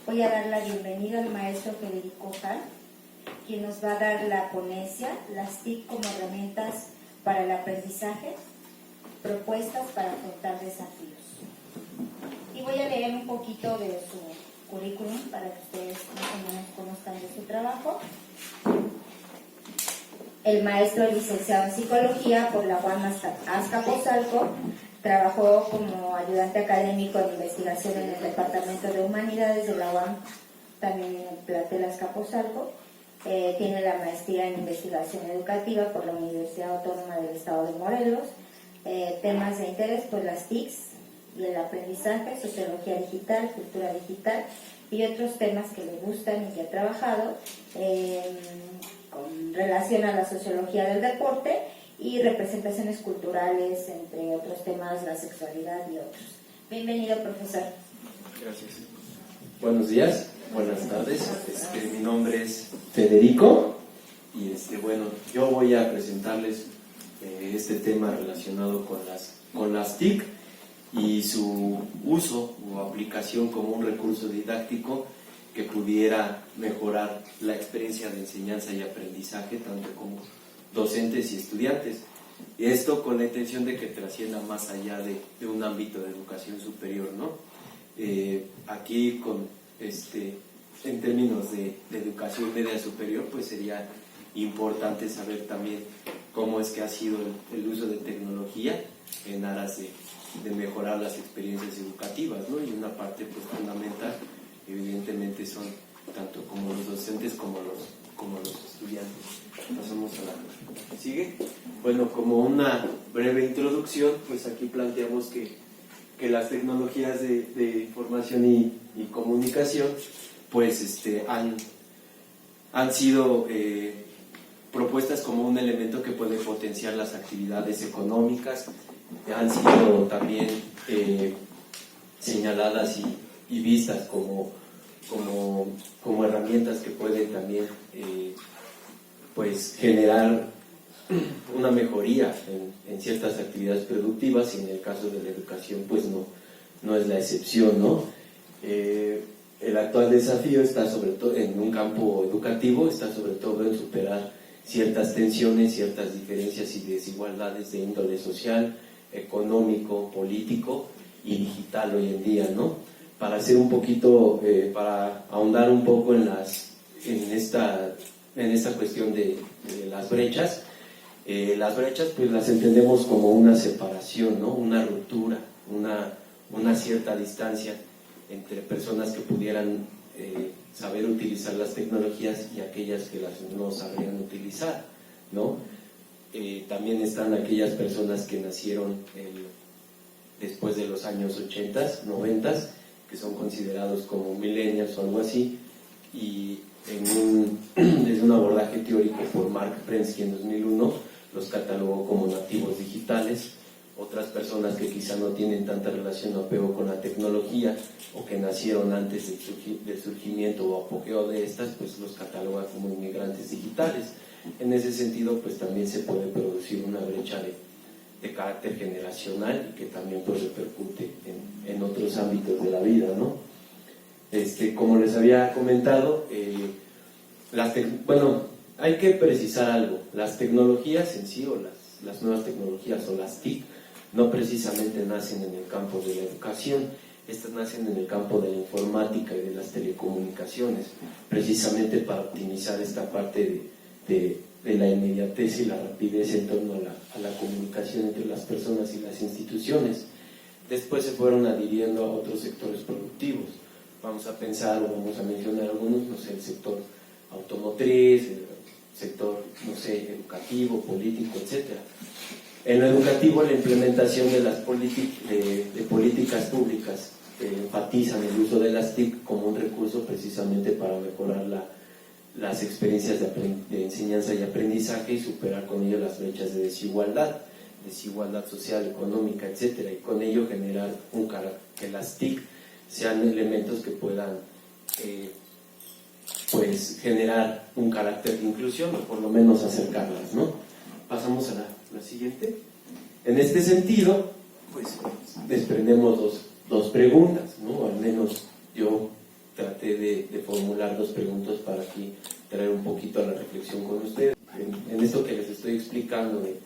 Voy a dar la bienvenida al maestro Federico Ojal, quien nos va a dar la ponencia, las TIC como herramientas para el aprendizaje, propuestas para afrontar desafíos. Y voy a leer un poquito de su currículum para que ustedes más o menos conozcan de su trabajo. El maestro es licenciado en Psicología por la UAM Azcapotzalco. Trabajó como ayudante académico de investigación en el Departamento de Humanidades de la UAM, también en el plantel Azcapotzalco. Tiene la maestría en investigación educativa por la Universidad Autónoma del Estado de Morelos. Temas de interés, pues las TICs y el aprendizaje, sociología digital, cultura digital y otros temas que le gustan y que ha trabajado con relación a la sociología del deporte y representaciones culturales, entre otros temas, la sexualidad y otros. Bienvenido, profesor. Gracias. Buenos días, buenas tardes. Mi nombre es Federico y bueno, yo voy a presentarles este tema relacionado con las TIC y su uso o aplicación como un recurso didáctico que pudiera mejorar la experiencia de enseñanza y aprendizaje tanto como docentes y estudiantes. Y esto con la intención de que trascienda más allá de un ámbito de educación superior, ¿no? Aquí en términos de educación media superior, pues sería importante saber también cómo es que ha sido el uso de tecnología en aras de mejorar las experiencias educativas, ¿no? Y una parte pues fundamental evidentemente son tanto como los docentes como los estudiantes. Pasamos a la ¿sigue? Bueno, como una breve introducción, pues aquí planteamos que las tecnologías de información y comunicación pues han sido propuestas como un elemento que puede potenciar las actividades económicas, han sido también señaladas y vistas como herramientas que pueden también pues generar una mejoría en ciertas actividades productivas, y en el caso de la educación pues no es la excepción, ¿no? El actual desafío está sobre todo en un campo educativo, está sobre todo en superar ciertas tensiones, ciertas diferencias y desigualdades de índole social, económico, político y digital hoy en día, ¿no? Para hacer un poquito, para ahondar un poco en esta cuestión de las brechas. Las brechas pues las entendemos como una separación, ¿no? Una ruptura, una cierta distancia entre personas que pudieran saber utilizar las tecnologías y aquellas que las no sabrían utilizar, ¿no? También están aquellas personas que nacieron después de los años 80, 90, que son considerados como millennials o algo así, y desde un abordaje teórico por Mark Prensky en 2001 los catalogó como nativos digitales. Otras personas que quizá no tienen tanta relación o apego con la tecnología o que nacieron antes del surgimiento o apogeo de estas, pues los cataloga como inmigrantes digitales. En ese sentido, pues también se puede producir una brecha de carácter generacional y que también pues repercute en otros ámbitos de la vida, ¿no? Como les había comentado, bueno, hay que precisar algo. Las tecnologías en sí, o las nuevas tecnologías o las TIC, no precisamente nacen en el campo de la educación, estas nacen en el campo de la informática y de las telecomunicaciones, precisamente para optimizar esta parte de la inmediatez y la rapidez en torno a la comunicación entre las personas y las instituciones. Después se fueron adhiriendo a otros sectores productivos. Vamos a pensar o vamos a mencionar algunos, no sé, el sector automotriz, el sector, no sé, educativo, político, etc. En lo educativo, la implementación de las políticas públicas enfatizan el uso de las TIC como un recurso precisamente para mejorar las experiencias de enseñanza y aprendizaje y superar con ello las brechas de desigualdad social, económica, etc. Y con ello generar que las TIC sean elementos que puedan pues generar un carácter de inclusión o por lo menos acercarlas, ¿no? Pasamos a la siguiente. En este sentido, pues desprendemos dos preguntas, ¿no? Al menos yo traté de formular 2 preguntas para aquí traer un poquito a la reflexión con ustedes. En esto que les estoy explicando de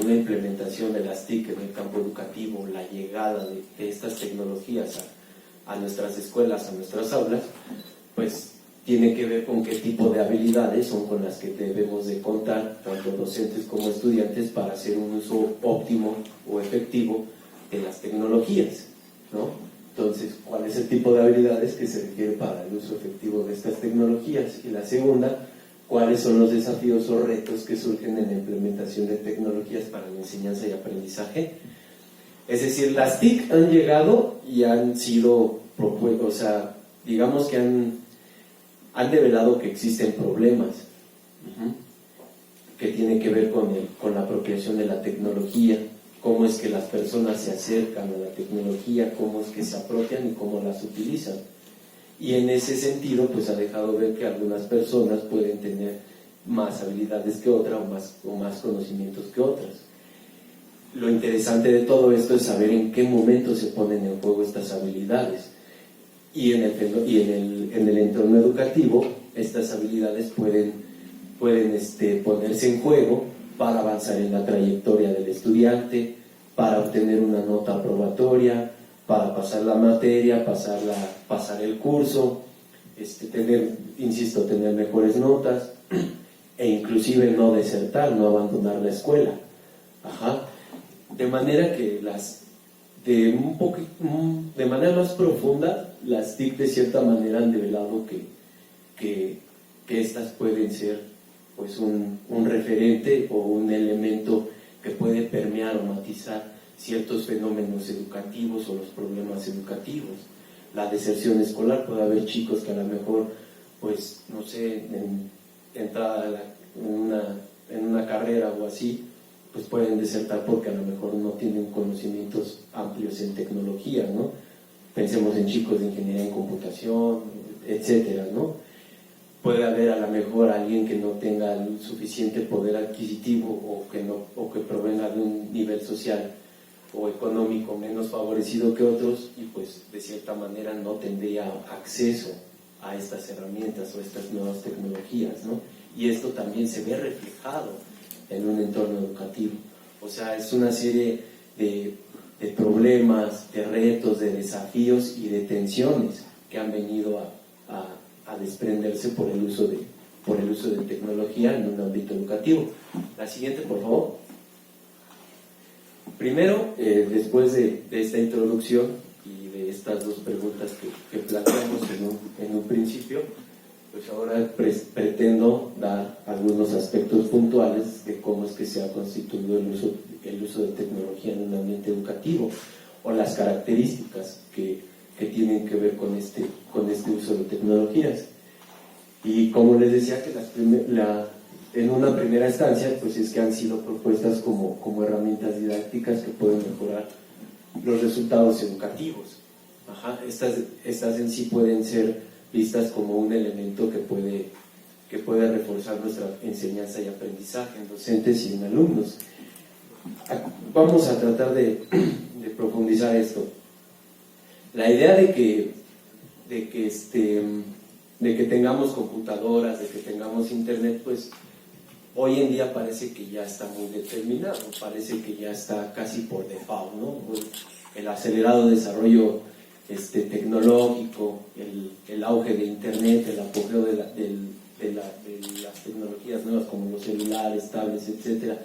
una implementación de las TIC en el campo educativo, la llegada de estas tecnologías a nuestras escuelas, a nuestras aulas, pues tiene que ver con qué tipo de habilidades son con las que debemos de contar, tanto docentes como estudiantes, para hacer un uso óptimo o efectivo de las tecnologías, ¿no? Entonces, ¿cuál es el tipo de habilidades que se requiere para el uso efectivo de estas tecnologías? Y la segunda, ¿cuáles son los desafíos o retos que surgen en la implementación de tecnologías para la enseñanza y aprendizaje? Es decir, las TIC han llegado y han sido propuestas, o sea, digamos que han develado que existen problemas que tienen que ver con la apropiación de la tecnología, cómo es que las personas se acercan a la tecnología, cómo es que se apropian y cómo las utilizan. Y en ese sentido, pues ha dejado ver que algunas personas pueden tener más habilidades que otras o más conocimientos que otras. Lo interesante de todo esto es saber en qué momento se ponen en juego estas habilidades. Y en el entorno educativo, estas habilidades pueden ponerse en juego para avanzar en la trayectoria del estudiante, para obtener una nota aprobatoria, para pasar la materia, pasar el curso, tener mejores notas, e inclusive no desertar, no abandonar la escuela. De manera que de manera más profunda, las TIC de cierta manera han develado que estas pueden ser pues un referente o un elemento que puede permear o matizar ciertos fenómenos educativos o los problemas educativos. La deserción escolar, puede haber chicos que a lo mejor, pues, no sé, entrada en una carrera o así, pues pueden desertar porque a lo mejor no tienen conocimientos amplios en tecnología, ¿no? Pensemos en chicos de ingeniería en computación, etcétera, ¿no? Puede haber a lo mejor alguien que no tenga el suficiente poder adquisitivo o que provenga de un nivel social o económico menos favorecido que otros y pues de cierta manera no tendría acceso a estas herramientas o estas nuevas tecnologías, ¿no? Y esto también se ve reflejado en un entorno educativo. O sea, es una serie de problemas, de retos, de desafíos y de tensiones que han venido a desprenderse por el uso de tecnología en un ámbito educativo. La siguiente, por favor. Primero, después de esta introducción y de estas 2 preguntas que planteamos en un principio, pues ahora pretendo dar algunos aspectos puntuales de cómo es que se ha constituido el uso de tecnología en un ambiente educativo o las características que tienen que ver con este uso de tecnologías. Y como les decía, que en una primera instancia, pues es que han sido propuestas como herramientas didácticas que pueden mejorar los resultados educativos. Estas en sí pueden ser vistas como un elemento que puede reforzar nuestra enseñanza y aprendizaje en docentes y en alumnos. Vamos a tratar de profundizar esto. La idea de que tengamos computadoras, de que tengamos internet, pues hoy en día parece que ya está muy determinado, parece que ya está casi por default, ¿no? El acelerado desarrollo tecnológico, el auge de internet, el apogeo de las tecnologías nuevas como los celulares, tablets, etcétera,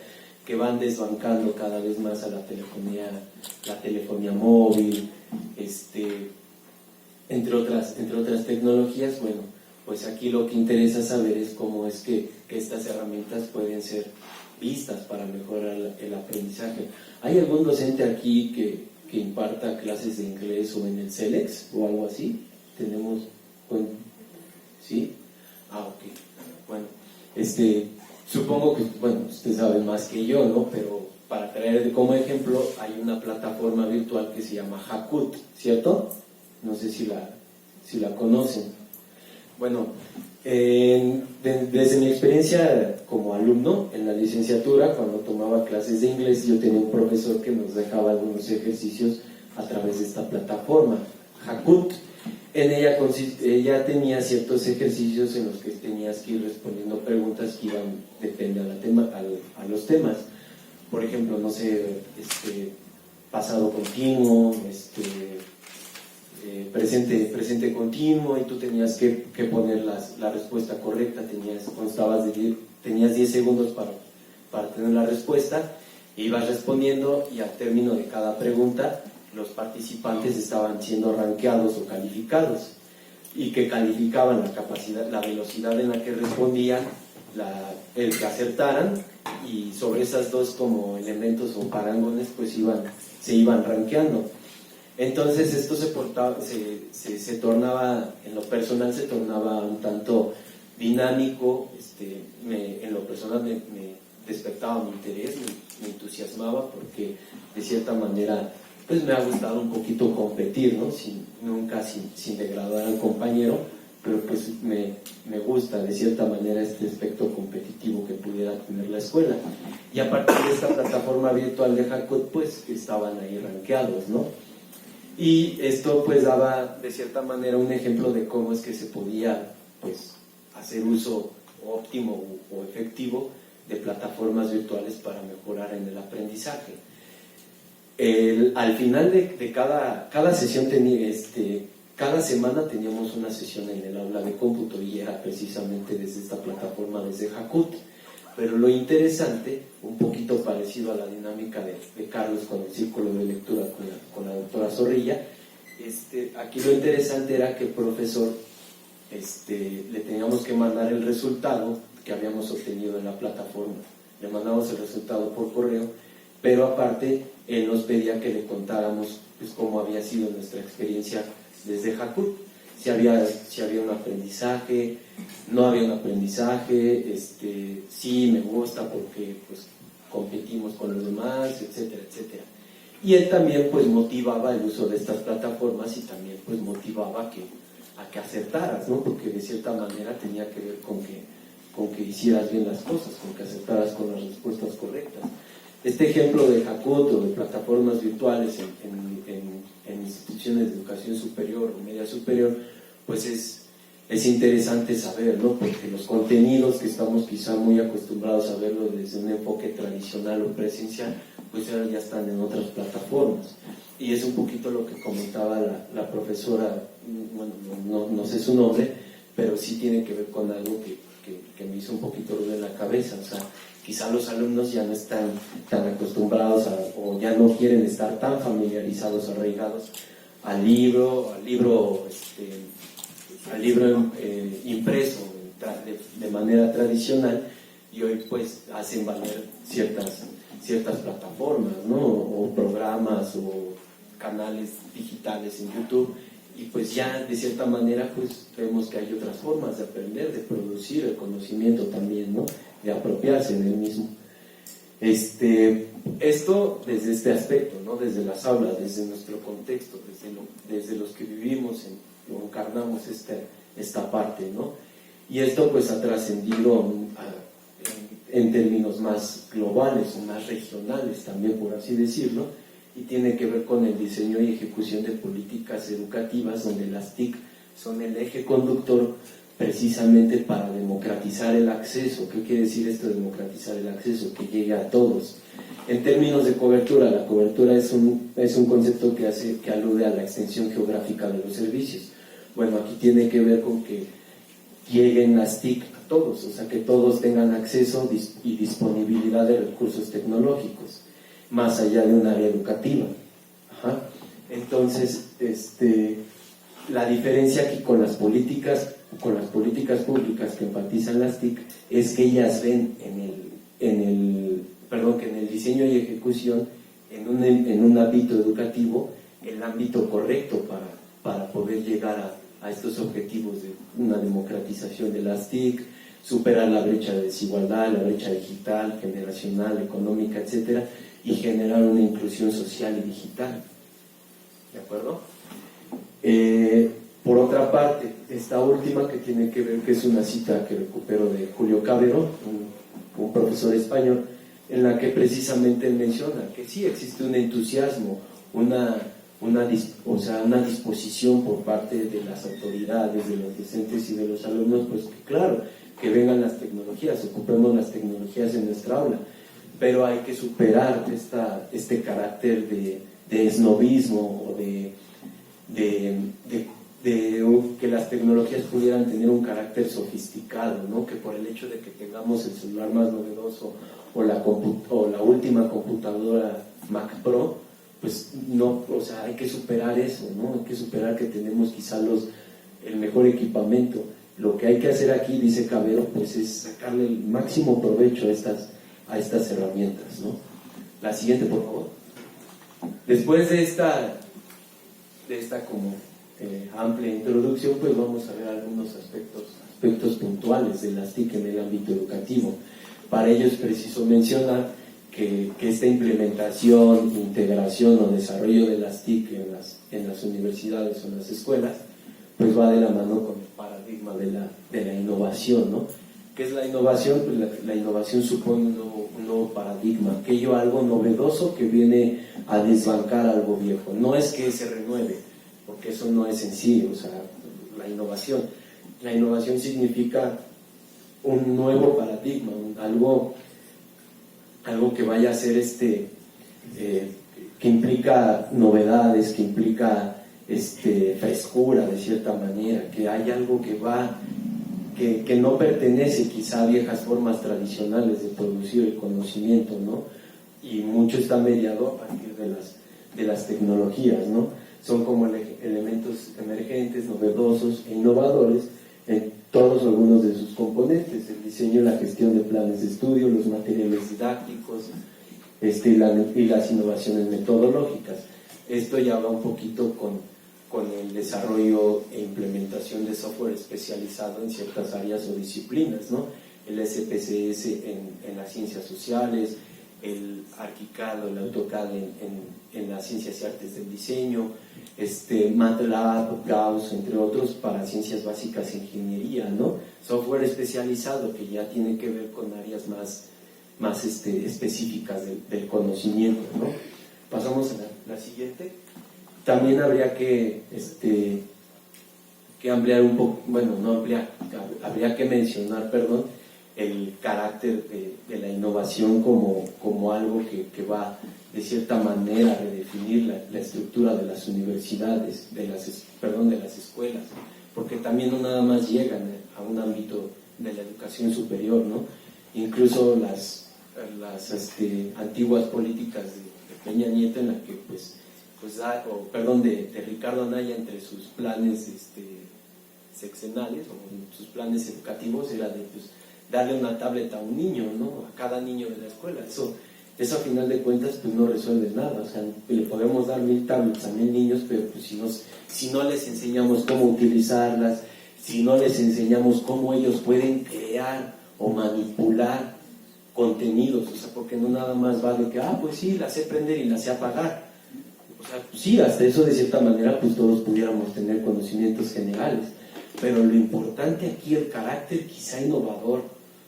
que van desbancando cada vez más a la telefonía móvil, entre otras tecnologías. Bueno, pues aquí lo que interesa saber es cómo es que estas herramientas pueden ser vistas para mejorar el aprendizaje. ¿Hay algún docente aquí que imparta clases de inglés o en el CELEX o algo así? ¿Tenemos? ¿Sí? Ok. Bueno, supongo que, bueno, usted sabe más que yo, ¿no? Pero para traer como ejemplo, hay una plataforma virtual que se llama Hakoot, ¿cierto? No sé si la conocen. Bueno, desde mi experiencia como alumno en la licenciatura, cuando tomaba clases de inglés, yo tenía un profesor que nos dejaba algunos ejercicios a través de esta plataforma, Hakoot. En ella, ella tenía ciertos ejercicios en los que tenías que ir respondiendo preguntas que iban, depende a los temas. Por ejemplo, no sé, pasado continuo, presente continuo, y tú tenías que poner la respuesta correcta. Tenías 10 segundos para tener la respuesta, e ibas respondiendo, y al término de cada pregunta los participantes estaban siendo rankeados o calificados, y que calificaban la capacidad, la velocidad en la que respondían, el que acertaran, y sobre esas dos como elementos o parángones pues se iban rankeando. Entonces esto se tornaba, en lo personal se tornaba un tanto dinámico, en lo personal me despertaba mi interés, me entusiasmaba, porque de cierta manera pues me ha gustado un poquito competir, ¿no? Nunca sin degradar al compañero, pero pues me gusta de cierta manera este aspecto competitivo que pudiera tener la escuela. Y a partir de esta plataforma virtual de Hackut, pues estaban ahí rankeados, ¿no? Y esto pues daba de cierta manera un ejemplo de cómo es que se podía pues hacer uso óptimo o efectivo de plataformas virtuales para mejorar en el aprendizaje. Al final de cada sesión cada semana teníamos una sesión en el aula de cómputo, y era precisamente desde esta plataforma, desde Hackut. Pero lo interesante, un poquito parecido a la dinámica de Carlos con el círculo de lectura con la doctora Zorrilla, aquí lo interesante era que el profesor le teníamos que mandar el resultado que habíamos obtenido en la plataforma. Le mandamos el resultado por correo, pero aparte él nos pedía que le contáramos pues cómo había sido nuestra experiencia desde Hackut, si había un aprendizaje, no había un aprendizaje, sí, me gusta porque pues competimos con los demás, etcétera, etcétera. Y él también pues motivaba el uso de estas plataformas, y también pues motivaba a que acertaras, ¿no? Porque de cierta manera tenía que ver con que hicieras bien las cosas, con que acertaras con las respuestas correctas. Este ejemplo de Hackut o de plataformas virtuales en instituciones de educación superior o media superior, pues es interesante saber, ¿no? Porque los contenidos que estamos quizá muy acostumbrados a verlo desde un enfoque tradicional o presencial, pues ahora ya están en otras plataformas. Y es un poquito lo que comentaba la profesora, bueno, no sé su nombre, pero sí tiene que ver con algo que me hizo un poquito ruido en la cabeza. O sea, quizá los alumnos ya no están tan acostumbrados o ya no quieren estar tan familiarizados, arraigados al libro impreso de manera tradicional, y hoy pues hacen valer ciertas plataformas, ¿no? O programas o canales digitales en YouTube, y pues ya de cierta manera pues vemos que hay otras formas de aprender, de producir el conocimiento también, ¿no? De apropiarse del mismo. Esto desde este aspecto, ¿no? Desde las aulas, desde nuestro contexto, desde los que vivimos o encarnamos esta parte, ¿no? Y esto pues ha trascendido en términos más globales o más regionales también, por así decirlo, y tiene que ver con el diseño y ejecución de políticas educativas, donde las TIC son el eje conductor precisamente para democratizar el acceso. ¿Qué quiere decir esto de democratizar el acceso? Que llegue a todos. En términos de cobertura, la cobertura es un concepto que alude a la extensión geográfica de los servicios. Bueno, aquí tiene que ver con que lleguen las TIC a todos, o sea, que todos tengan acceso y disponibilidad de recursos tecnológicos, más allá de un área educativa. Ajá. Entonces, la diferencia aquí con las políticas públicas que enfatizan las TIC es que ellas ven que en el diseño y ejecución, en un ámbito educativo, el ámbito correcto para poder llegar a estos objetivos de una democratización de las TIC, superar la brecha de desigualdad, la brecha digital, generacional, económica, etcétera, y generar una inclusión social y digital. ¿De acuerdo? Por otra parte, esta última, que tiene que ver, que es una cita que recupero de Julio Cabero, un profesor español, en la que precisamente él menciona que sí existe un entusiasmo, una disposición por parte de las autoridades, de los docentes y de los alumnos, pues que claro, que vengan las tecnologías, ocupemos las tecnologías en nuestra aula, pero hay que superar este carácter de esnobismo o de que las tecnologías pudieran tener un carácter sofisticado, ¿no? Que por el hecho de que tengamos el celular más novedoso o la última computadora Mac Pro, pues no, o sea, hay que superar eso, ¿no? Hay que superar que tenemos quizá el mejor equipamiento. Lo que hay que hacer aquí, dice Cabero, pues es sacarle el máximo provecho a estas herramientas, ¿no? La siguiente, por favor. Después de esta como amplia introducción, pues vamos a ver algunos aspectos puntuales de las TIC en el ámbito educativo. Para ello es preciso mencionar que esta implementación, integración o desarrollo de las TIC en las universidades o en las escuelas, pues va de la mano con el paradigma de la innovación, ¿no? ¿Qué es la innovación? Pues la innovación supone un nuevo paradigma, algo novedoso que viene a desbancar algo viejo. No es que se renueve, porque eso no es sencillo, o sea, la innovación significa un nuevo paradigma, algo que vaya a ser que implica novedades, que implica frescura de cierta manera, que hay algo que no pertenece quizá a viejas formas tradicionales de producir el conocimiento, ¿no? Y mucho está mediado a partir de las tecnologías, ¿no? Son como elementos emergentes, novedosos e innovadores en todos algunos de sus componentes: el diseño y la gestión de planes de estudio, los materiales didácticos y las innovaciones metodológicas. Esto ya va un poquito con el desarrollo e implementación de software especializado en ciertas áreas o disciplinas, ¿no? El SPSS en las ciencias sociales, el ArchiCAD o el AutoCAD en las ciencias y artes del diseño, MATLAB, Gauss, entre otros, para ciencias básicas e ingeniería, ¿no? Software especializado que ya tiene que ver con áreas más específicas del conocimiento, ¿no? Pasamos a la siguiente. También habría que ampliar un poco, bueno, no ampliar, habría que mencionar, el carácter de la innovación como algo que va de cierta manera a redefinir la estructura de las universidades, de las escuelas, porque también no nada más llegan a un ámbito de la educación superior, ¿no? Incluso las antiguas políticas de Peña Nieto, en la que de Ricardo Anaya, entre sus planes sexenales o sus planes educativos, era de darle una tablet a un niño, ¿no? A cada niño de la escuela. Eso a final de cuentas pues no resuelve nada. O sea, le podemos dar 1000 tablets a 1000 niños, pero pues si no les enseñamos cómo utilizarlas, si no les enseñamos cómo ellos pueden crear o manipular contenidos, o sea, porque no nada más va de que, pues sí, la sé prender y la sé apagar. O sea, pues sí, hasta eso de cierta manera pues todos pudiéramos tener conocimientos generales, pero lo importante aquí, el carácter quizá innovador,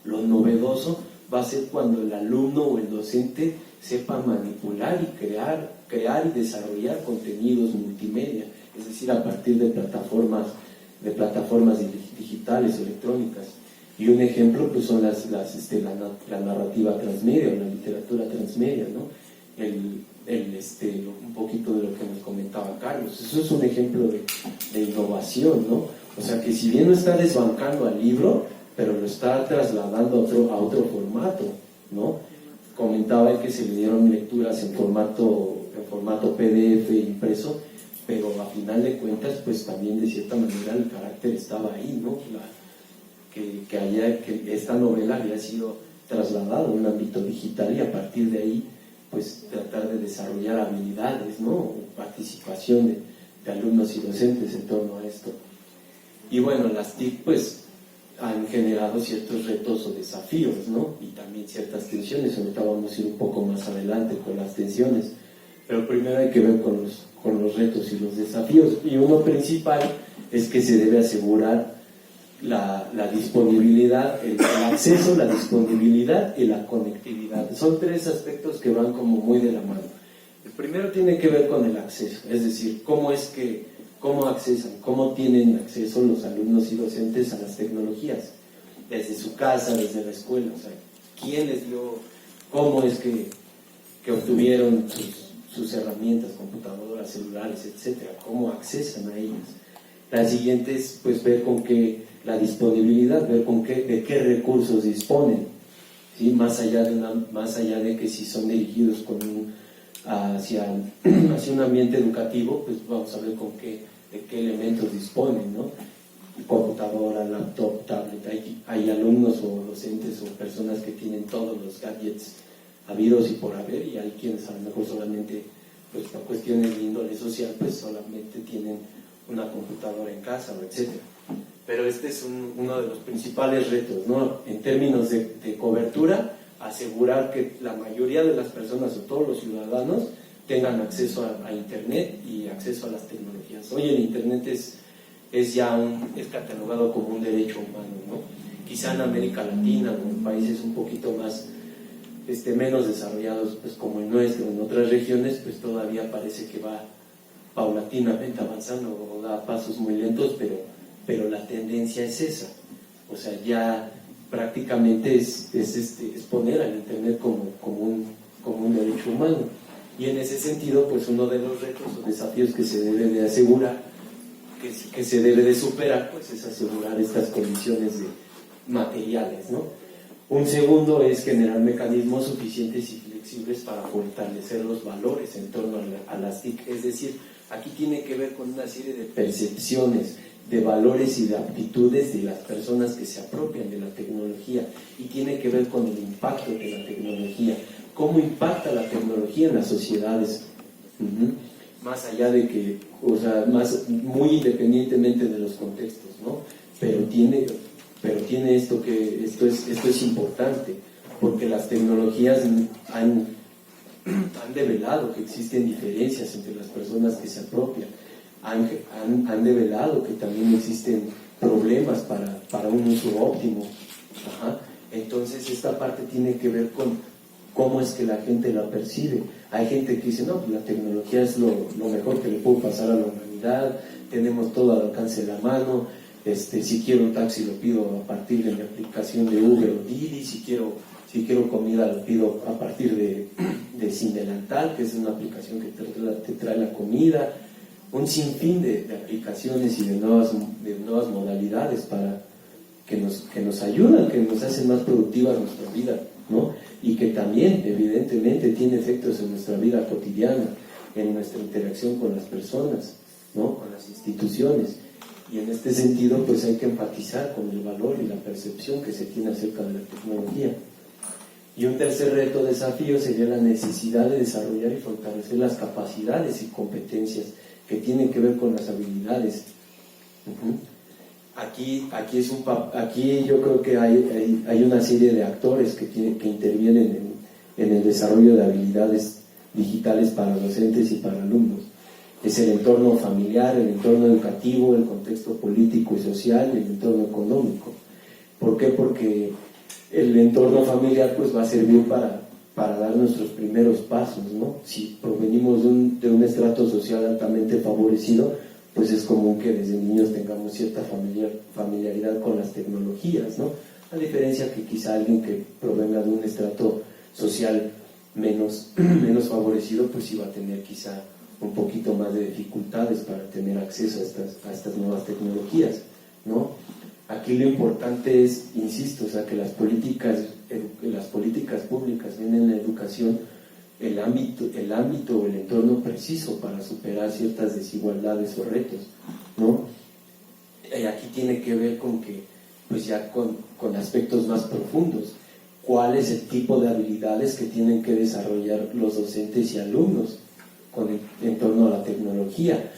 lo novedoso, va a ser cuando el alumno o el docente sepa manipular y crear y desarrollar contenidos multimedia, es decir, a partir de plataformas digitales, electrónicas. Y un ejemplo pues son la narrativa transmedia o la literatura transmedia, ¿no? Un poquito de lo que nos comentaba Carlos. Eso es un ejemplo de innovación, ¿no? O sea, que si bien no está desbancando al libro, pero lo está trasladando a otro formato, ¿no? Comentaba que se le dieron lecturas en formato PDF impreso, pero a final de cuentas pues también de cierta manera el carácter estaba ahí, ¿no? Que esta novela había sido trasladada a un ámbito digital y a partir de ahí pues tratar de desarrollar habilidades, ¿no? Participación de alumnos y docentes en torno a esto. Y bueno, las TIC pues han generado ciertos retos o desafíos, ¿no? Y también ciertas tensiones. Ahorita vamos a ir un poco más adelante con las tensiones, pero primero hay que ver con los retos y los desafíos. Y uno principal es que se debe asegurar la disponibilidad, el acceso, la disponibilidad y la conectividad. Son tres aspectos que van como muy de la mano. El primero tiene que ver con el acceso, es decir, cómo accesan, cómo tienen acceso los alumnos y docentes a las tecnologías, desde su casa, desde la escuela, o sea, quién les dio, cómo es que obtuvieron sus herramientas, computadoras, celulares, etcétera, cómo accesan a ellas. La siguiente es pues ver la disponibilidad, ver de qué recursos disponen, ¿sí? más allá de que si son dirigidos hacia un ambiente educativo, pues vamos a ver de qué elementos disponen, ¿no? Computadora, laptop, tablet. Hay alumnos o docentes o personas que tienen todos los gadgets habidos y por haber, y hay quienes a lo mejor solamente, pues por cuestiones de índole social, pues solamente tienen una computadora en casa, etcétera. Pero este es uno de los principales retos, ¿no? En términos de cobertura, asegurar que la mayoría de las personas o todos los ciudadanos tengan acceso a Internet y acceso a las tecnologías. Hoy el Internet es catalogado como un derecho humano, ¿no? Quizá en América Latina o en países un poquito más menos desarrollados, pues como el nuestro, en otras regiones, pues todavía parece que va paulatinamente avanzando o da pasos muy lentos, pero la tendencia es esa. O sea, ya prácticamente es poner al Internet como un derecho humano. Y en ese sentido, pues uno de los retos o desafíos que se debe de asegurar, que se debe de superar, pues es asegurar estas condiciones materiales, ¿no? Un segundo es generar mecanismos suficientes y flexibles para fortalecer los valores en torno a las TIC. Es decir, aquí tiene que ver con una serie de percepciones, de valores y de aptitudes de las personas que se apropian de la tecnología, y tiene que ver con el impacto de la tecnología, cómo impacta la tecnología en las sociedades, más allá de que, o sea, muy independientemente de los contextos, ¿no? Pero tiene esto es importante, porque las tecnologías han develado que existen diferencias entre las personas que se apropian, han develado que también existen problemas para un uso óptimo. Entonces esta parte tiene que ver con cómo es que la gente la percibe. Hay gente que dice, no, pues la tecnología es lo mejor que le puede pasar a la humanidad, tenemos todo al alcance de la mano, si quiero un taxi lo pido a partir de mi aplicación de Uber o Didi, si quiero comida lo pido a partir de Sin Delantal, que es una aplicación que te trae la comida, un sinfín de aplicaciones y de nuevas modalidades para que nos ayudan, que nos hacen más productiva nuestra vida, ¿no? Y que también evidentemente tiene efectos en nuestra vida cotidiana, en nuestra interacción con las personas, ¿no? Con las instituciones. Y en este sentido pues hay que enfatizar con el valor y la percepción que se tiene acerca de la tecnología. Y un tercer reto, desafío, sería la necesidad de desarrollar y fortalecer las capacidades y competencias que tienen que ver con las habilidades. Aquí yo creo que hay una serie de actores que intervienen en el desarrollo de habilidades digitales para docentes y para alumnos. Es el entorno familiar, el entorno educativo, el contexto político y social y el entorno económico. ¿Por qué? Porque el entorno familiar pues va a servir para dar nuestros primeros pasos, ¿no? Si provenimos de un estrato social altamente favorecido, pues es común que desde niños tengamos cierta familiaridad con las tecnologías, ¿no? A diferencia que quizá alguien que provenga de un estrato social menos favorecido, pues iba a tener quizá un poquito más de dificultades para tener acceso a estas nuevas tecnologías, ¿no? Aquí lo importante es, insisto, o sea, que las políticas públicas ven en la educación el ámbito o el entorno preciso para superar ciertas desigualdades o retos, ¿no? Aquí tiene que ver con que, pues ya con aspectos más profundos, cuál es el tipo de habilidades que tienen que desarrollar los docentes y alumnos en torno a la tecnología,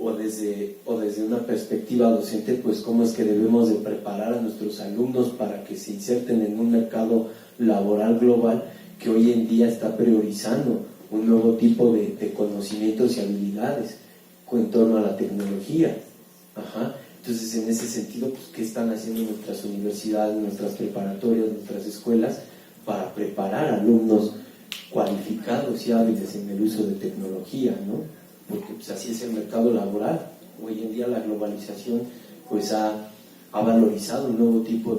o desde una perspectiva docente, pues cómo es que debemos de preparar a nuestros alumnos para que se inserten en un mercado laboral global que hoy en día está priorizando un nuevo tipo de conocimientos y habilidades en torno a la tecnología. Entonces, en ese sentido, pues, ¿qué están haciendo nuestras universidades, nuestras preparatorias, nuestras escuelas para preparar alumnos cualificados y hábiles en el uso de tecnología, ¿no? Porque pues así es el mercado laboral. Hoy en día la globalización pues ha valorizado un nuevo tipo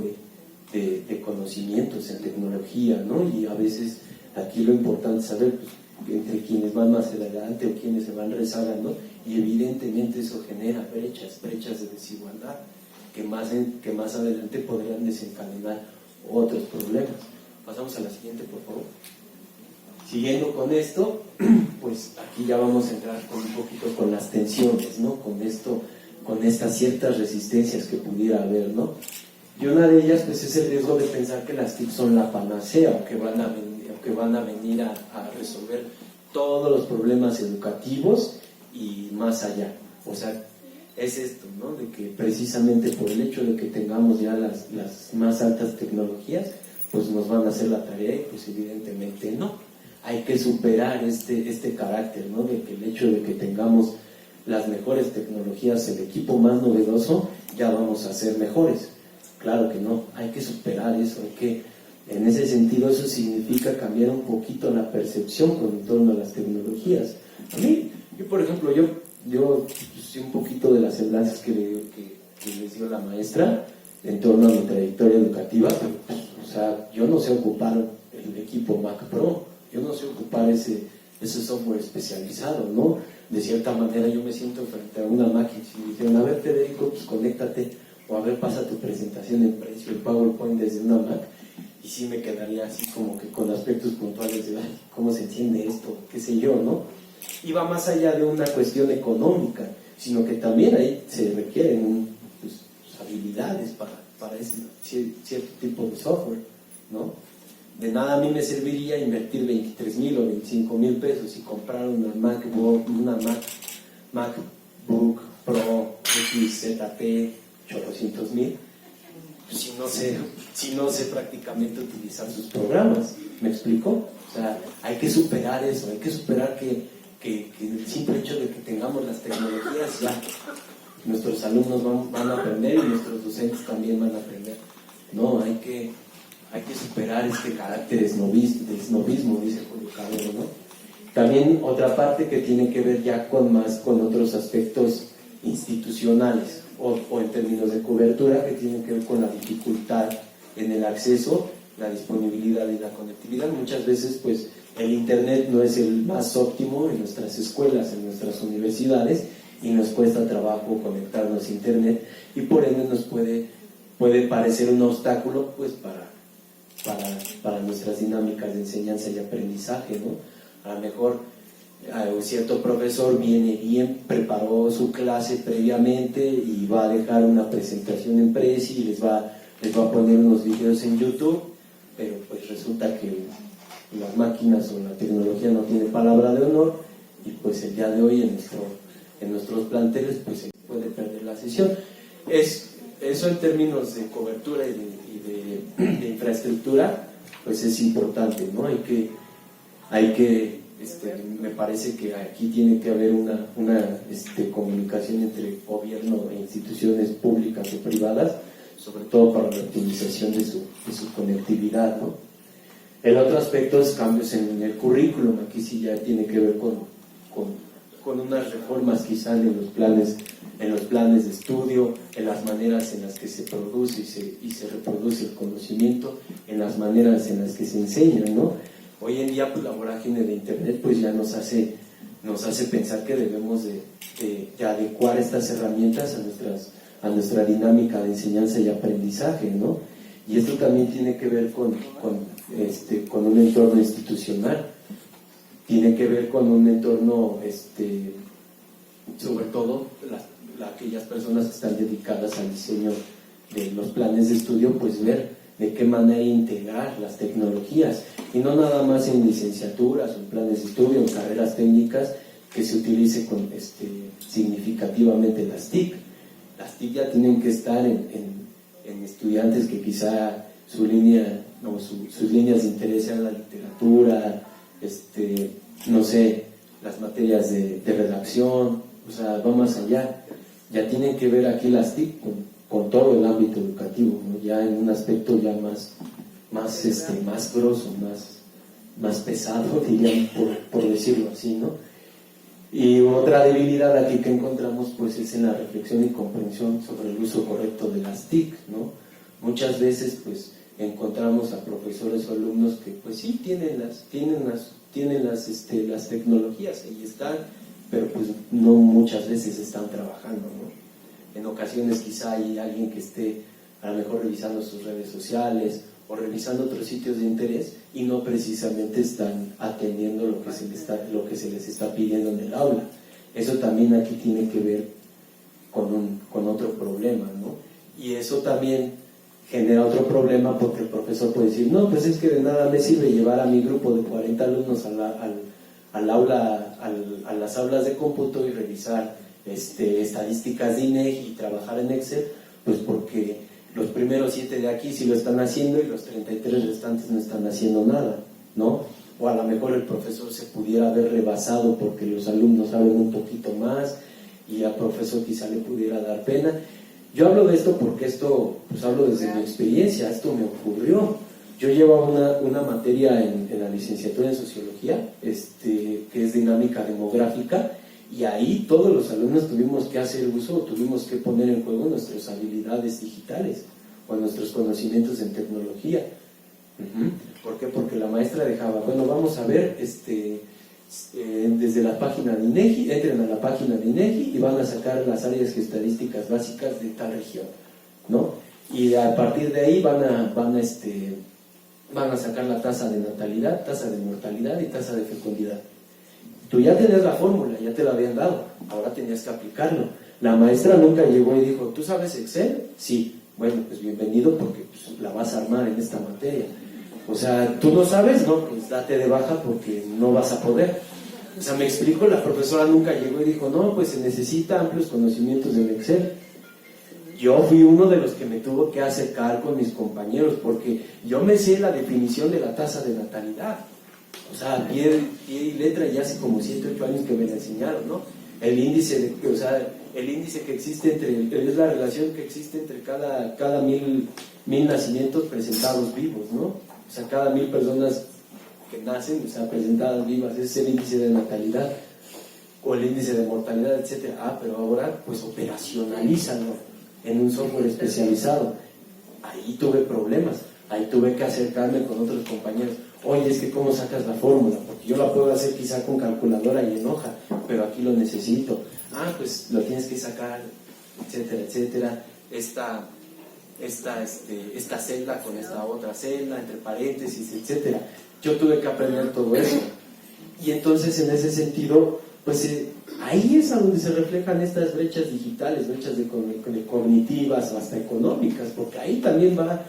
de conocimientos en tecnología, ¿no? Y a veces aquí lo importante es saber pues, entre quienes van más adelante o quienes se van rezagando, y evidentemente eso genera brechas de desigualdad que más adelante podrían desencadenar otros problemas. Pasamos a la siguiente, por favor. Siguiendo con esto, pues aquí ya vamos a entrar un poquito con las tensiones, ¿no? Con estas ciertas resistencias que pudiera haber, ¿no? Y una de ellas, pues, es el riesgo de pensar que las TIC son la panacea o que van a venir a resolver todos los problemas educativos y más allá. O sea, es esto, ¿no? De que precisamente por el hecho de que tengamos ya las más altas tecnologías, pues nos van a hacer la tarea y pues evidentemente no. Hay que superar este carácter, ¿no? De que el hecho de que tengamos las mejores tecnologías, el equipo más novedoso, ya vamos a ser mejores. Claro que no, hay que superar eso, en ese sentido eso significa cambiar un poquito la percepción con torno a las tecnologías. A mí, yo por ejemplo, yo sé un poquito de las semblanzas que les dio la maestra en torno a mi trayectoria educativa, pero, pues, o sea, yo no sé ocupar el equipo Mac Pro, yo no sé ocupar ese software especializado, ¿no? De cierta manera yo me siento frente a una Mac y si me dijeron, a ver Federico, pues conéctate, o a ver pasa tu presentación en precio, el PowerPoint desde una Mac, y sí me quedaría así como que con aspectos puntuales de, ay, ¿cómo se entiende esto? ¿Qué sé yo, no? Y va más allá de una cuestión económica, sino que también ahí se requieren pues, habilidades para ese cierto tipo de software, ¿no? De nada a mí me serviría invertir 23,000 o 25,000 pesos y comprar una MacBook Pro XZT 800,000, pues si no sé prácticamente utilizar sus programas. ¿Me explico? O sea, hay que superar eso, hay que superar que el simple hecho de que tengamos las tecnologías, ya nuestros alumnos van a aprender y nuestros docentes también van a aprender. No, hay que superar este carácter de esnovismo, dice Julio Cabero, ¿no? También otra parte que tiene que ver ya con otros aspectos institucionales o en términos de cobertura, que tienen que ver con la dificultad en el acceso, la disponibilidad y la conectividad. Muchas veces pues el internet no es el más óptimo en nuestras escuelas, en nuestras universidades, y nos cuesta trabajo conectarnos a internet, y por ende nos puede parecer un obstáculo pues para nuestras dinámicas de enseñanza y aprendizaje, ¿no? A lo mejor un cierto profesor viene bien, preparó su clase previamente y va a dejar una presentación en Prezi y les va a poner unos videos en YouTube, pero pues resulta que las máquinas o la tecnología no tiene palabra de honor, y pues el día de hoy en nuestros planteles pues se puede perder la sesión. Eso en términos de cobertura y de infraestructura pues es importante, ¿no? Hay que me parece que aquí tiene que haber una comunicación entre gobierno e instituciones públicas o privadas, sobre todo para la optimización de su conectividad, ¿no? El otro aspecto es cambios en el currículum. Aquí sí ya tiene que ver con unas reformas quizá en los planes de estudio, en las maneras en las que se produce y se reproduce el conocimiento, en las maneras en las que se enseña, ¿no? Hoy en día pues, la vorágine de internet pues ya nos hace pensar que debemos de adecuar estas herramientas a nuestra dinámica de enseñanza y aprendizaje, ¿no? Y esto también tiene que ver con un entorno institucional, tiene que ver con un entorno, sobre todo aquellas personas que están dedicadas al diseño de los planes de estudio, pues ver de qué manera integrar las tecnologías, y no nada más en licenciaturas o en planes de estudio, en carreras técnicas, que se utilice significativamente las TIC. Las TIC ya tienen que estar en estudiantes que quizá sus líneas de interés sean la literatura, no sé, las materias de redacción, o sea, va más allá. Ya tienen que ver aquí las TIC con todo el ámbito educativo, ¿no? Ya en un aspecto ya más grosso, más pesado, dirían, por decirlo así, ¿no? Y otra debilidad aquí que encontramos pues es en la reflexión y comprensión sobre el uso correcto de las TIC, ¿no? Muchas veces pues encontramos a profesores o alumnos que pues sí tienen las tecnologías, ahí están, pero pues no muchas veces están trabajando, ¿no? En ocasiones quizá hay alguien que esté a lo mejor revisando sus redes sociales o revisando otros sitios de interés y no precisamente están atendiendo lo que se les está pidiendo en el aula. Eso también aquí tiene que ver con otro problema, ¿no? Y eso también genera otro problema porque el profesor puede decir, no, pues es que de nada me sirve llevar a mi grupo de 40 alumnos al aula, a las aulas de cómputo y revisar estadísticas de INEGI y trabajar en Excel, pues porque los primeros 7 de aquí sí lo están haciendo y los 33 restantes no están haciendo nada, ¿no? O a lo mejor el profesor se pudiera haber rebasado porque los alumnos saben un poquito más y al profesor quizá le pudiera dar pena. Yo hablo de esto porque esto, pues hablo desde mi experiencia, esto me ocurrió. Yo llevaba una materia en la licenciatura en Sociología, que es dinámica demográfica, y ahí todos los alumnos tuvimos que hacer uso, tuvimos que poner en juego nuestras habilidades digitales o nuestros conocimientos en tecnología. ¿Por qué? Porque la maestra dejaba, bueno, vamos a ver, desde la página de INEGI, entren a la página de INEGI y van a sacar las áreas estadísticas básicas de tal región, ¿no? Y a partir de ahí van a sacar la tasa de natalidad, tasa de mortalidad y tasa de fecundidad. Tú ya tenías la fórmula, ya te la habían dado, ahora tenías que aplicarlo. La maestra nunca llegó y dijo, ¿tú sabes Excel? Sí. Bueno, pues bienvenido porque pues, la vas a armar en esta materia. O sea, ¿tú no sabes? No, pues date de baja porque no vas a poder. O sea, me explico, la profesora nunca llegó y dijo, no, pues se necesita amplios conocimientos del Excel. Yo fui uno de los que me tuvo que acercar con mis compañeros porque yo me sé la definición de la tasa de natalidad. O sea, pie y letra, y hace como 7 o 8 años que me la enseñaron, ¿no? El índice que existe es la relación que existe entre cada mil nacimientos presentados vivos, ¿no? O sea, cada 1000 personas que nacen, o sea, presentadas vivas, ese es el índice de natalidad o el índice de mortalidad, etcétera. Pero ahora, pues operacionalízalo en un software especializado. Ahí tuve problemas, ahí tuve que acercarme con otros compañeros. Oye, es que ¿cómo sacas la fórmula? Porque yo la puedo hacer quizá con calculadora y en hoja, pero aquí lo necesito. Pues lo tienes que sacar, etcétera, etcétera. Esta celda con esta otra celda, entre paréntesis, etcétera. Yo tuve que aprender todo eso. Y entonces, en ese sentido, pues ahí es a donde se reflejan estas brechas digitales, brechas de cognitivas, hasta económicas, porque ahí también va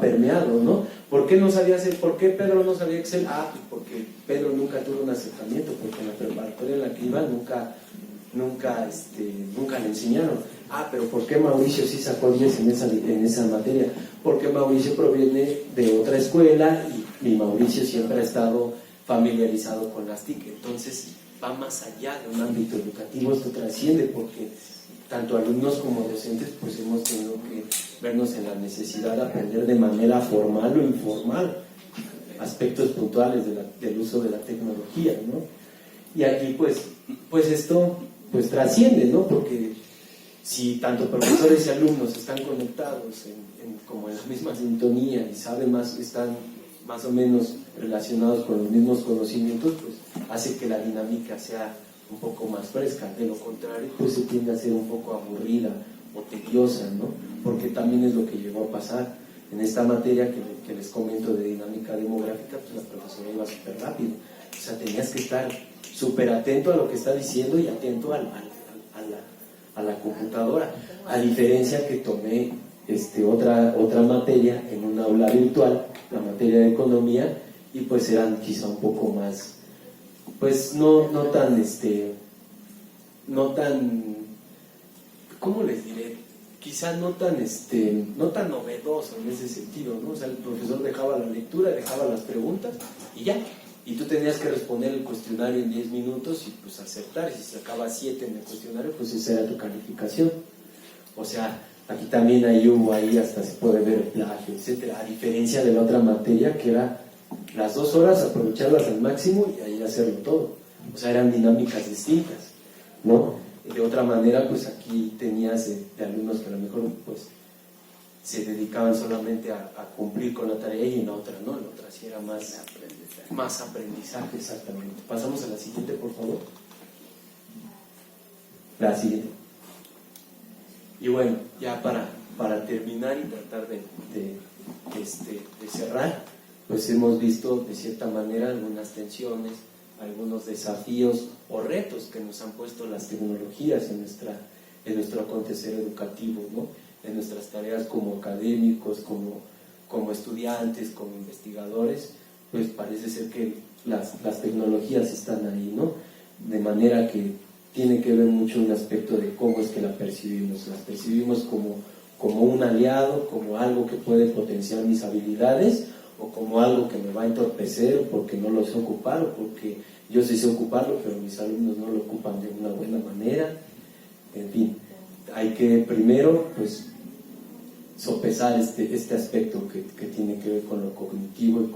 permeado, ¿no? ¿Por qué Pedro no sabía Excel? Pues porque Pedro nunca tuvo un acercamiento, porque en la preparatoria en la que iba nunca le enseñaron. Pero ¿por qué Mauricio sí sacó 10 en esa materia? Porque Mauricio proviene de otra escuela y Mauricio siempre ha estado familiarizado con las TIC. Entonces va más allá de un ámbito educativo, esto trasciende porque tanto alumnos como docentes pues hemos tenido que vernos en la necesidad de aprender de manera formal o informal aspectos puntuales del uso de la tecnología, ¿no? Y aquí pues esto pues trasciende, ¿no? Porque si tanto profesores y alumnos están conectados como en la misma sintonía y están más o menos relacionados con los mismos conocimientos, pues hace que la dinámica sea un poco más fresca. De lo contrario, pues se tiende a ser un poco aburrida o tediosa, ¿no? Porque también es lo que llegó a pasar en esta materia que les comento de dinámica demográfica. Pues la profesora iba súper rápido, o sea, tenías que estar súper atento a lo que está diciendo y atento a la computadora, a diferencia que tomé otra materia en un aula virtual, la materia de economía, y pues eran quizá un poco más, pues no tan, ¿cómo les diré? Quizá no tan novedoso en ese sentido, ¿no? O sea, el profesor dejaba la lectura, dejaba las preguntas y ya. Y tú tenías que responder el cuestionario en 10 minutos y pues acertar. Si sacabas 7 en el cuestionario, pues esa era tu calificación. O sea, Aquí también ahí hasta se puede ver el plagio, etcétera, a diferencia de la otra materia que era las 2 horas aprovecharlas al máximo y ahí hacerlo todo. O sea, eran dinámicas distintas, ¿no? De otra manera, pues aquí tenías de alumnos que a lo mejor pues se dedicaban solamente a cumplir con la tarea y en la otra no, en la otra sí era más aprendizaje, exactamente. Pasamos a la siguiente, por favor. La siguiente. Y bueno, ya para terminar y tratar de cerrar, pues hemos visto de cierta manera algunas tensiones, algunos desafíos o retos que nos han puesto las tecnologías en nuestro acontecer educativo, ¿no? En nuestras tareas como académicos, como estudiantes, como investigadores, pues parece ser que las tecnologías están ahí, ¿no? De manera que tiene que ver mucho un aspecto de cómo es que las percibimos como un aliado, como algo que puede potenciar mis habilidades, o como algo que me va a entorpecer porque no lo sé ocupar, o porque yo sí sé ocuparlo, pero mis alumnos no lo ocupan de una buena manera. En fin, hay que primero pues sopesar este aspecto que tiene que ver con lo cognitivo y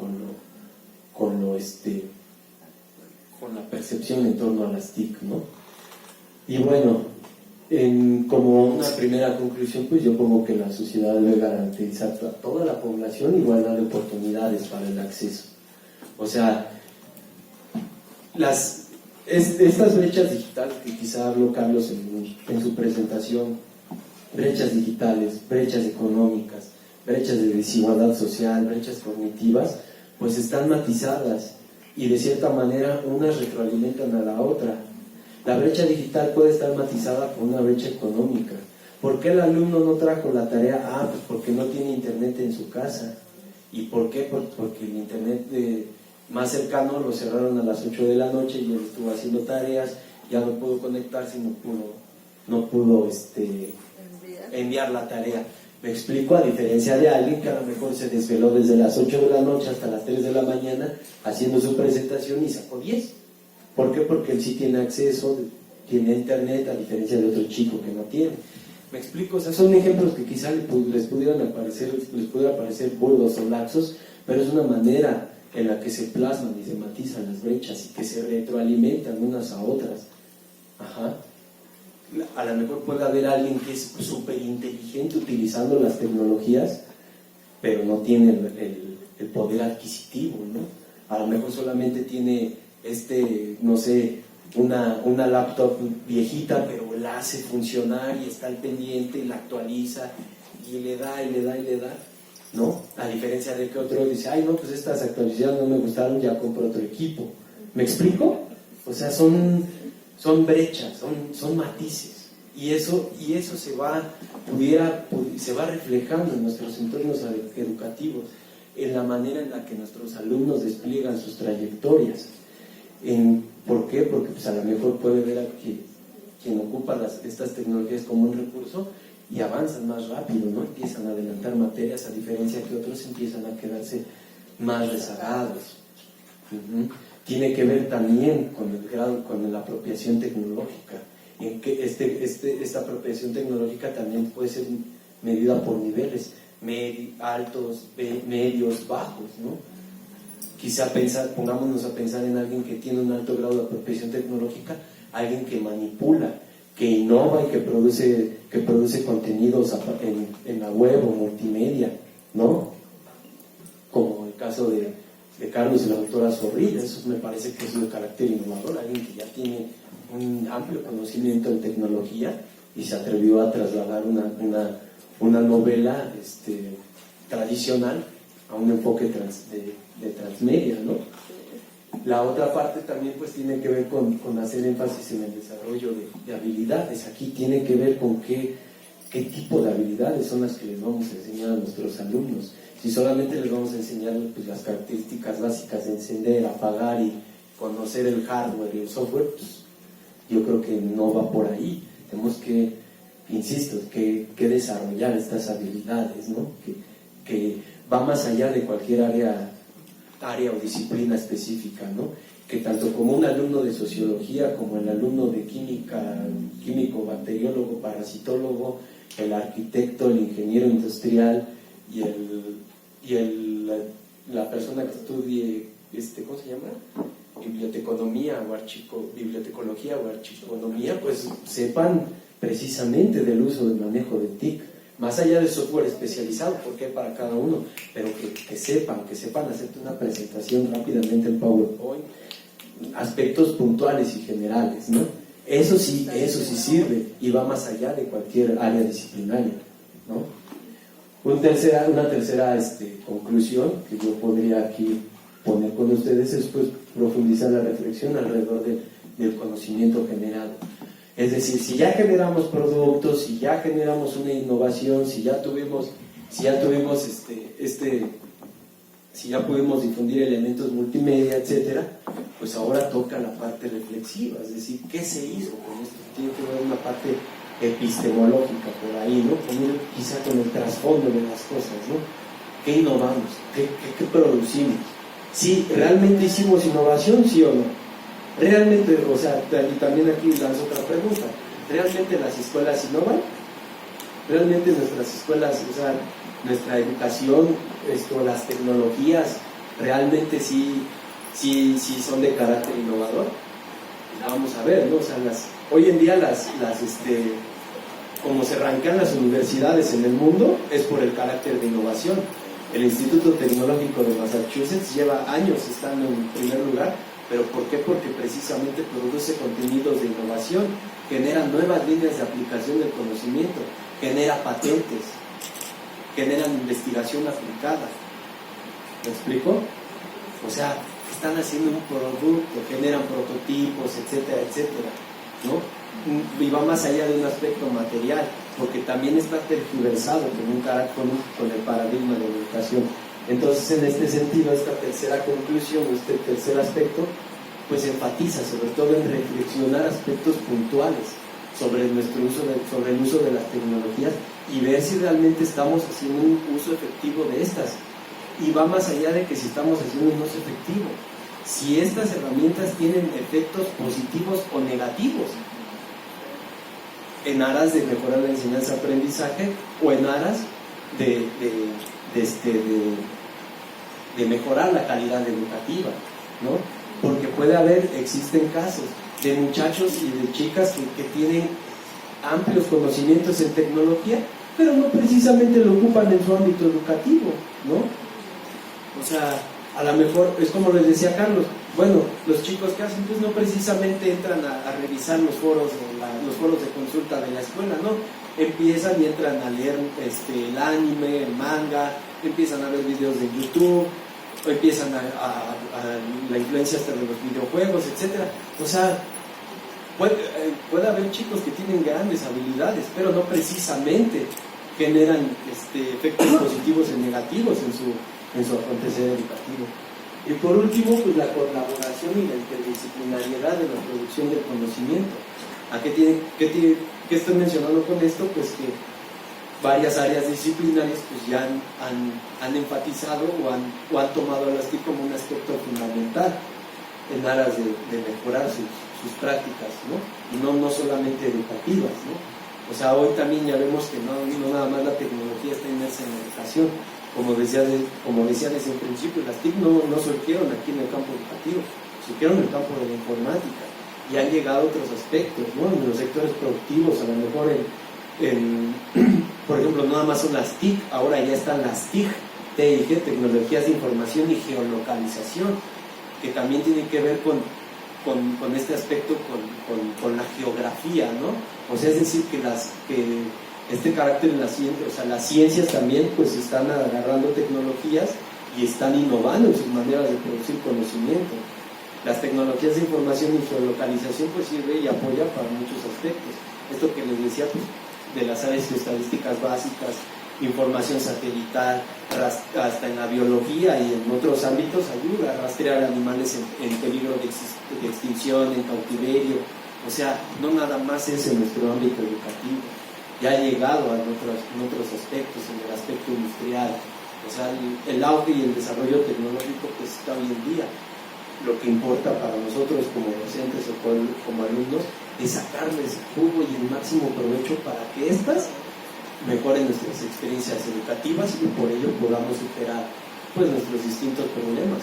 con la percepción en torno a las TIC, ¿no? Y bueno, como una primera conclusión, pues yo pongo que la sociedad debe garantizar a toda la población igualdad de oportunidades para el acceso. O sea, estas brechas digitales que quizá habló Carlos en su presentación, brechas digitales, brechas económicas, brechas de desigualdad social, brechas cognitivas, pues están matizadas y de cierta manera unas retroalimentan a la otra. La brecha digital puede estar matizada por una brecha económica. ¿Por qué el alumno no trajo la tarea? Pues porque no tiene internet en su casa. ¿Y por qué? Porque el internet más cercano lo cerraron a las 8 de la noche y él estuvo haciendo tareas, ya no pudo conectarse y no pudo enviar la tarea. Me explico, a diferencia de alguien que a lo mejor se desveló desde las 8 de la noche hasta las 3 de la mañana haciendo su presentación y sacó 10. ¿Por qué? Porque él sí tiene acceso, tiene internet, a diferencia de otro chico que no tiene. Me explico, o sea, son ejemplos que quizá les pudiera parecer burdos o laxos, pero es una manera en la que se plasman y se matizan las brechas y que se retroalimentan unas a otras. Ajá. A lo mejor puede haber alguien que es súper inteligente utilizando las tecnologías, pero no tiene el poder adquisitivo, ¿no? A lo mejor solamente tiene no sé, una laptop viejita, pero la hace funcionar y está al pendiente y la actualiza y le da, ¿no? A diferencia de que otro dice, ay no, pues estas actualizaciones no me gustaron, ya compro otro equipo. ¿Me explico? O sea, son brechas, son matices. Y eso se va reflejando en nuestros entornos educativos, en la manera en la que nuestros alumnos despliegan sus trayectorias. ¿Por qué? Porque pues a lo mejor puede ver a quien ocupa estas tecnologías como un recurso y avanzan más rápido, ¿no? Empiezan a adelantar materias, a diferencia que otros empiezan a quedarse más rezagados. Tiene que ver también con el grado, con la apropiación tecnológica, en que esta apropiación tecnológica también puede ser medida por niveles, altos, medios, bajos, ¿no? Quizá pongámonos a pensar en alguien que tiene un alto grado de apropiación tecnológica, alguien que manipula, que innova y que produce contenidos en la web o multimedia, ¿no? Como el caso de Carlos y la doctora Zorrilla. Eso me parece que es un carácter innovador, alguien que ya tiene un amplio conocimiento en tecnología y se atrevió a trasladar una novela tradicional a un enfoque de transmedia, ¿no? La otra parte también pues tiene que ver con hacer énfasis en el desarrollo de habilidades. Aquí tiene que ver con qué tipo de habilidades son las que les vamos a enseñar a nuestros alumnos. Si solamente les vamos a enseñar pues, las características básicas de encender, apagar y conocer el hardware y el software, pues, yo creo que no va por ahí. Tenemos que, insisto, que desarrollar estas habilidades, ¿no? Que va más allá de cualquier área o disciplina específica, ¿no? Que tanto como un alumno de sociología, como el alumno de química, químico, bacteriólogo, parasitólogo, el arquitecto, el ingeniero industrial y la persona que estudie, ¿cómo se llama? Bibliotecología o archiconomía, pues sepan precisamente del uso del manejo de TIC, más allá del software especializado, porque hay para cada uno, pero que sepan hacerte una presentación rápidamente en PowerPoint, aspectos puntuales y generales, ¿no? Eso sí sirve y va más allá de cualquier área disciplinaria, ¿no? Una tercera conclusión que yo podría aquí poner con ustedes es pues profundizar la reflexión alrededor del conocimiento generado. Es decir, si ya generamos productos, si ya generamos una innovación, si ya pudimos difundir elementos multimedia, etcétera, pues ahora toca la parte reflexiva, es decir, ¿qué se hizo con esto? Tiene que haber una parte epistemológica por ahí, ¿no? Quizá con el trasfondo de las cosas, ¿no? ¿Qué innovamos? ¿Qué producimos? ¿Sí, realmente hicimos innovación, sí o no? Realmente, o sea, y también aquí lanzo otra pregunta, ¿realmente las escuelas innovan? ¿Realmente nuestras escuelas, o sea, nuestra educación, las tecnologías, realmente sí son de carácter innovador? Vamos a ver, ¿no? O sea, hoy en día como se rankean las universidades en el mundo, es por el carácter de innovación. El Instituto Tecnológico de Massachusetts lleva años estando en primer lugar, ¿pero por qué? Porque precisamente produce contenidos de innovación, genera nuevas líneas de aplicación del conocimiento, genera patentes, generan investigación aplicada. ¿Me explico? O sea, están haciendo un producto, generan prototipos, etcétera, etcétera, ¿no? Y va más allá de un aspecto material, porque también está tergiversado con el paradigma de la educación. Entonces, en este sentido, esta tercera conclusión, este tercer aspecto, pues enfatiza sobre todo en reflexionar aspectos puntuales sobre el uso de las tecnologías y ver si realmente estamos haciendo un uso efectivo de estas. Y va más allá de que si estamos haciendo un uso efectivo, si estas herramientas tienen efectos positivos o negativos en aras de mejorar la enseñanza-aprendizaje o en aras de mejorar la calidad educativa, ¿no? Porque existen casos de muchachos y de chicas que tienen amplios conocimientos en tecnología, pero no precisamente lo ocupan en su ámbito educativo, ¿no? O sea, a lo mejor es como les decía Carlos, bueno, los chicos que hacen, pues no precisamente entran a revisar los foros de consulta de la escuela, ¿no? Empiezan y entran a leer el anime, el manga, empiezan a ver videos de YouTube, o empiezan a la influencia hasta de los videojuegos, etcétera. O sea, puede haber chicos que tienen grandes habilidades, pero no precisamente generan efectos positivos y negativos en su acontecer educativo. Y por último, pues la colaboración y la interdisciplinariedad de la producción del conocimiento. ¿Qué estoy mencionando con esto? Pues que varias áreas disciplinarias pues ya han enfatizado o han tomado a las TIC como un aspecto fundamental en aras de mejorar sus prácticas, ¿no? Y no solamente educativas, ¿no? O sea, hoy también ya vemos que no nada más la tecnología está inmersa en la educación. Como decía desde un principio, las TIC no surgieron aquí en el campo educativo, surgieron en el campo de la informática y han llegado otros aspectos, ¿no? En los sectores productivos, a lo mejor por ejemplo, no nada más son las TIC, ahora ya están las TIG, TIG, Tecnologías de Información y Geolocalización, que también tienen que ver con este aspecto, con la geografía, ¿no? O sea, es decir, que este carácter en la ciencia, o sea, las ciencias también pues están agarrando tecnologías y están innovando en sus maneras de producir conocimiento. Las tecnologías de información y geolocalización pues sirve y apoya para muchos aspectos. Esto que les decía, pues, de las áreas estadísticas básicas, información satelital, hasta en la biología y en otros ámbitos ayuda a rastrear animales en peligro de extinción, en cautiverio. O sea, no nada más es en nuestro ámbito educativo, ya ha llegado en otros aspectos, en el aspecto industrial. O sea, el auge y el desarrollo tecnológico pues está hoy en día. Lo que importa para nosotros como docentes o como alumnos es sacarles jugo y el máximo provecho para que estas mejoren nuestras experiencias educativas y por ello podamos superar pues nuestros distintos problemas,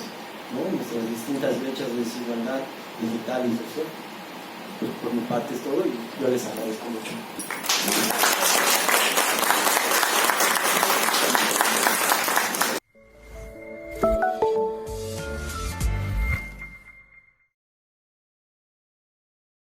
¿no? Nuestras distintas brechas de desigualdad digital y social. Pues por mi parte es todo y yo les agradezco mucho.